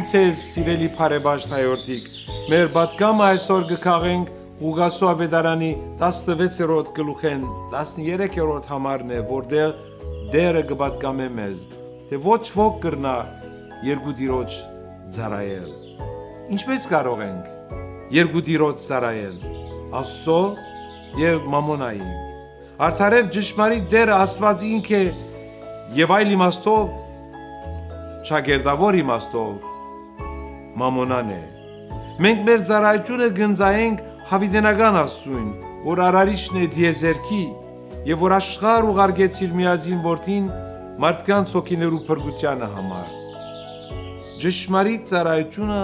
ցեզ սիրելի բարեբաշտ հայրիկ, մեր պատգամը այսօր կքաղենք Ղուկասու ավետարանի 16-րդ գլուխեն 13-րդ համարն է, որտեղ Տերը կպատկամե մեզ, թե ոչ ոք կրնա երկու տիրոջ ծառայել։ Ինչպես կարող ենք երկու տիրոջ ծառայել՝ Աստծո եւ Մամոնային։ Արդարև ճշմարիտ Տերը Աստված ինք է եւ այլ իմաստով ճակերտավոր իմաստով Մամոնան է։ Մենք մեր ծառայությունը կընծայենք հավիտենական Աստծուն, որ արարիչն է դիեզերքի եւ որ աշխարհ ուղարկեց իր միածին որդին մարդկանց հոգիներու փրկությանը համար։ Ճշմարիտ ծառայությունը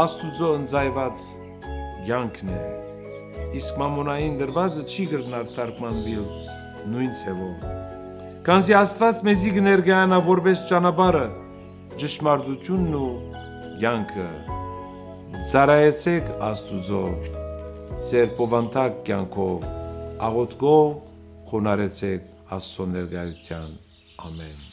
Աստուծո ընծայված կյանքն է, իսկ Մամոնային դրվածը չի կրնար թարգմանվել նույն ցևով։ Քանզի Աստված մեզի կներկայանա որպես ճանապարհը, ճշմարտությունն ու կյանքը։ Ծառայեցեք Աստուծո ձեր բովանդակ կյանքով, աղոթքով խոնարհեցեք Աստծո ներկայության։ Ամեն։